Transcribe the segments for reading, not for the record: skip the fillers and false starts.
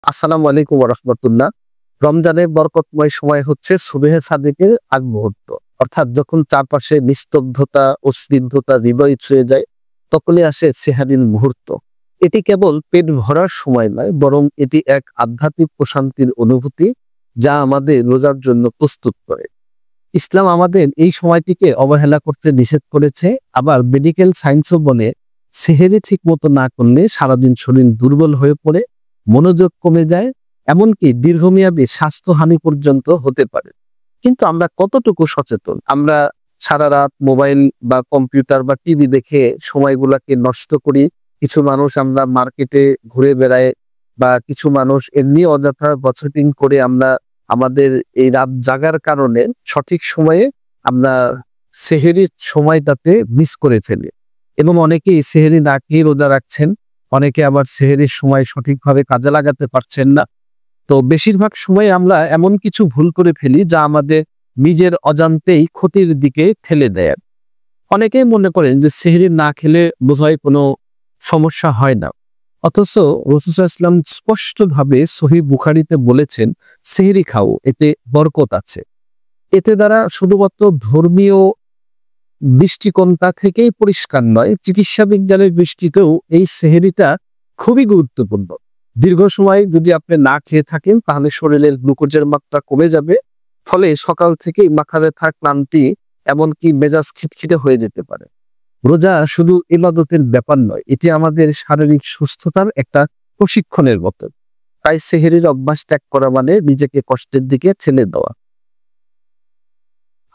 আসসালামু আলাইকুম ওয়া রাহমাতুল্লাহ। রমজানের বরকতময় সময় হচ্ছে সুবহে সাদিকের আগ মুহূর্ত। অর্থাৎ যখন চারপাশে নিস্তব্ধতা ও স্নিগ্ধতা হৃদয় ছুঁয়ে যায়, তখনই আসে সেহরির মুহূর্ত। এটি কেবল পেট ভরার সময় নয়, বরং এটি এক আধ্যাত্মিক প্রশান্তির অনুভূতি, যা আমাদের রোজার জন্য প্রস্তুত করে। ইসলাম আমাদের এই সময়টিকে অবহেলা করতে নিষেধ করেছে। আবার মেডিকেল সায়েন্সও বলে, সেহেরি ঠিক মতো না করলে সারাদিন শরীর দুর্বল হয়ে পড়ে, মনোযোগ কমে যায়, এমনকি দীর্ঘমেয়াদী স্বাস্থ্যহানি পর্যন্ত হতে পারে। কিন্তু আমরা কতটুকু সচেতন? আমরা সারা রাত মোবাইল বা কম্পিউটার বা টিভি দেখে সময়গুলোকে নষ্ট করি। কিছু মানুষ আমরা মার্কেটে ঘুরে বেড়ায়, বা কিছু মানুষ এমনি অযথা গসিপিং করে আমরা আমাদের এই রাত জাগার কারণে সঠিক সময়ে আমরা সেহেরির সময়টাতে মিস করে ফেলি। এবং অনেকেই সেহেরি না খেয়ে রোজা রাখছেন, অনেকে আবার সেহেরির সময় সঠিকভাবে কাজে লাগাতে পারছেন না। তো বেশিরভাগ সময় আমরা এমন কিছু ভুল করে ফেলি যা আমাদের নিজের অজান্তেই ক্ষতির দিকে ঠেলে দেয়। অনেকেই মনে করেন যে সেহরি না খেলে বোধহয় কোনো সমস্যা হয় না। অথচ রাসূল সাল্লাল্লাহু আলাইহি ওয়াসাল্লাম স্পষ্টভাবে সহিহ বুখারীতে বলেছেন, সেহরি খাও, এতে বরকত আছে। এতে দ্বারা শুধুমাত্র ধর্মীয় দৃষ্টিকোণটা থেকেই পরিষ্কার নয়, চিকিৎসা বিজ্ঞানের দৃষ্টিতেও এই সেহরিটা খুবই গুরুত্বপূর্ণ। দীর্ঘ সময় যদি আপনি না খেয়ে থাকেন, তাহলে শরীরের গ্লুকোজের মাত্রা কমে যাবে। ফলে সকাল থেকেই মাথা ব্যথা, ক্লান্তি, এমনকি মেজাজ খিটখিটে হয়ে যেতে পারে। রোজা শুধু ইবাদতের ব্যাপার নয়, এটি আমাদের শারীরিক সুস্থতার একটা প্রশিক্ষণের মতো। তাই সেহরির অভ্যাস ত্যাগ করা মানে নিজেকে কষ্টের দিকে ঠেলে দেওয়া।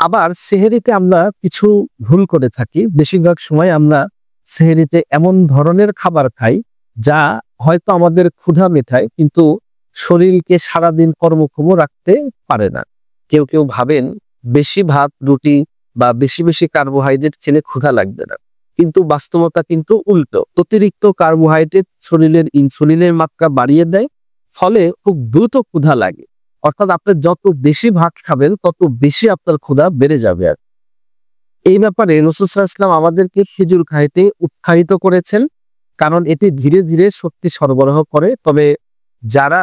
আবার সেহরিতে আমরা কিছু ভুল করে থাকি। বেশিরভাগ সময় আমরা সেহরিতে এমন ধরনের খাবার খাই যা হয়তো আমাদের ক্ষুধা মেটায়, কিন্তু শরীরকে সারাদিন কর্মক্ষম রাখতে পারে না। কেউ কেউ ভাবেন বেশি ভাত রুটি বা বেশি বেশি কার্বোহাইড্রেট খেলে ক্ষুধা লাগবে না, কিন্তু বাস্তবতা কিন্তু উল্টো। অতিরিক্ত কার্বোহাইড্রেট শরীরের ইনসুলিনের মাত্রা বাড়িয়ে দেয়, ফলে খুব দ্রুত ক্ষুধা লাগে। অর্থাৎ আপনি যত বেশি ভাত খাবেন, তত বেশি আপনার ক্ষুধা বেড়ে যাবে। আর এই ব্যাপারে রাসূল সাল্লাল্লাহু আলাইহি ওয়াসাল্লাম আমাদেরকে খেজুর খাইতে উৎসাহিত করেছেন, কারণ এটি ধীরে ধীরে শক্তি সরবরাহ করে। তবে যারা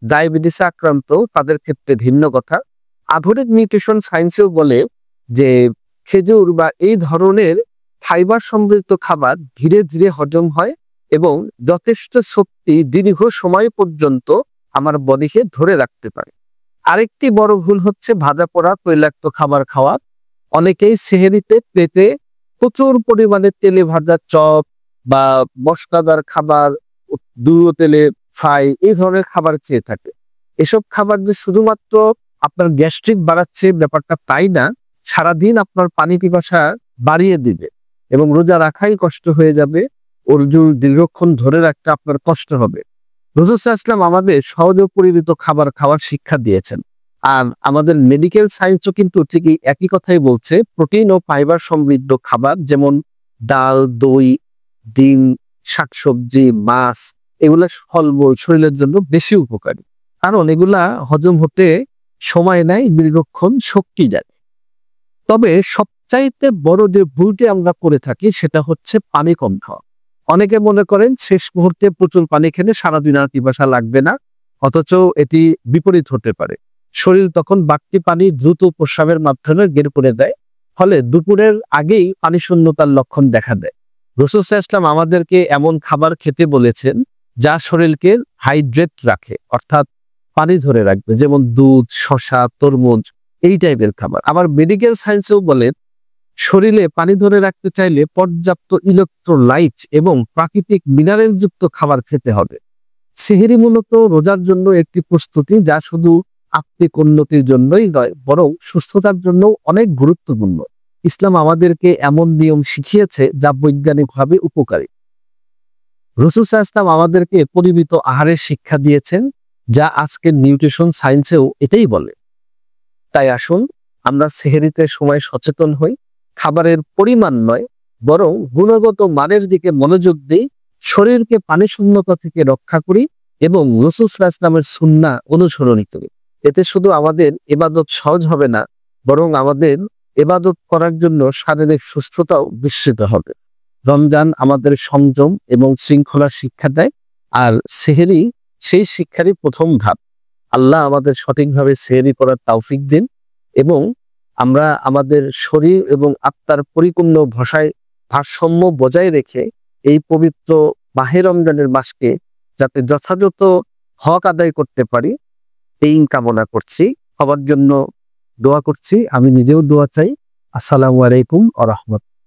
ডায়াবেটিসে আক্রান্ত, তাদের ক্ষেত্রে ভিন্ন কথা। আধুনিক নিউট্রিশন সায়েন্সেও বলে যে খেজুর বা এই ধরনের ফাইবার সমৃদ্ধ খাবার ধীরে ধীরে হজম হয় এবং যথেষ্ট শক্তি দীর্ঘ সময় পর্যন্ত আমার বডিকে ধরে রাখতে পারে। আরেকটি বড় ভুল হচ্ছে ভাজা পোড়া তৈলাক্ত খাবার খাওয়া। অনেকেই সেহরিতে পেটে প্রচুর পরিমাণে তেলে ভাজা চপ বা মশলাদার খাবার, ডুবো তেলে ফ্রাই, এই ধরনের খাবার খেয়ে থাকে। এসব খাবার যে শুধুমাত্র আপনার গ্যাস্ট্রিক বাড়াচ্ছে, ব্যাপারটা তাই না। সারাদিন আপনার পানি পিপাসা বাড়িয়ে দিবে এবং রোজা রাখাই কষ্ট হয়ে যাবে। অর্জুন দীর্ঘক্ষণ ধরে রাখতে আপনার কষ্ট হবে। রাসূল সাল্লাল্লাহু আলাইহি ওয়াসাল্লাম আমাদের সহজে পরিমিত খাবার খাওয়ার শিক্ষা দিয়েছেন। আর আমাদের মেডিকেল সায়েন্সও কিন্তু ঠিকই একই কথাই বলছে। প্রোটিন ও ফাইবার সমৃদ্ধ খাবার যেমন ডাল, দই, ডিম, শাকসবজি, মাছ, এগুলা ফলমূল শরীরের জন্য বেশি উপকারী, কারণ এগুলা হজম হতে সময় নেয়, দীর্ঘক্ষণ শক্তি দেয়। তবে সবচাইতে বড় যে ভুলটি আমরা করে থাকি, সেটা হচ্ছে পানি কম খাওয়া। অনেকে মনে করেন শেষ মুহূর্তে প্রচুর পানি খেলে সারাদিন আর পিপাসা লাগবে না, অথচ এটি বিপরীত হতে পারে। শরীর তখন বাড়তি পানি দ্রুত প্রস্রাবের মাধ্যমে বের করে দেয়, ফলে দুপুরের আগেই পানি শূন্যতার লক্ষণ দেখা দেয়। রাসূল সাল্লাল্লাহু আলাইহি ওয়াসাল্লাম আমাদেরকে এমন খাবার খেতে বলেছেন যা শরীরকে হাইড্রেট রাখে, অর্থাৎ পানি ধরে রাখবে, যেমন দুধ, শসা, তরমুজ, এই টাইপের খাবার। আবার মেডিকেল সায়েন্সেও বলেন শরীরে পানি ধরে রাখতে চাইলে পর্যাপ্ত ইলেকট্রোলাইট এবং প্রাকৃতিক মিনারেল যুক্ত খাবার খেতে হবে। সেহরি মূলত রোজার জন্য একটি প্রস্তুতি, যা শুধু আত্মিক উন্নতির জন্যই নয়, বরং সুস্থতার জন্য অনেক গুরুত্বপূর্ণ। ইসলাম আমাদেরকে এমন নিয়ম শিখিয়েছে যা বৈজ্ঞানিকভাবে উপকারী। রাসূল সাল্লাল্লাহু আলাইহি ওয়াসাল্লাম আমাদেরকে পরিমিত আহারের শিক্ষা দিয়েছেন, যা আজকের নিউট্রিশন সায়েন্সেও এটাই বলে। তাই আসুন আমরা সেহরিতে সময় সচেতন হই, খাবারের পরিমাণ নয় বরং গুণগত মানের দিকে মনোযোগ দিই, শরীরকে পানি শূন্যতা থেকে রক্ষা করি এবং রাসূল সাল্লাল্লাহু আলাইহি ওয়াসাল্লামের সুন্নাহ অনুসরণ করি। এতে শুধু আমাদের ইবাদত সহজ হবে না, বরং আমাদের ইবাদত করার জন্য শারীরিক সুস্থতাও বিস্তৃত হবে। রমজান আমাদের সংযম এবং শৃঙ্খলার শিক্ষা দেয়, আর সেহরি সেই শিক্ষারই প্রথম ধাপ। আল্লাহ আমাদের সঠিকভাবে সেহরি করার তৌফিক দিন এবং আমরা আমাদের শরীর এবং আত্মার পরিপূর্ণ ভারসাম্য বজায় রেখে এই পবিত্র মাহে রমজানের মাসকে যাতে যথাযথ হক আদায় করতে পারি এই কামনা করছি। সবার জন্য দোয়া করছি, আমি নিজেও দোয়া চাই। আসসালামু আলাইকুম ওয়া রাহমাতুল্লাহ।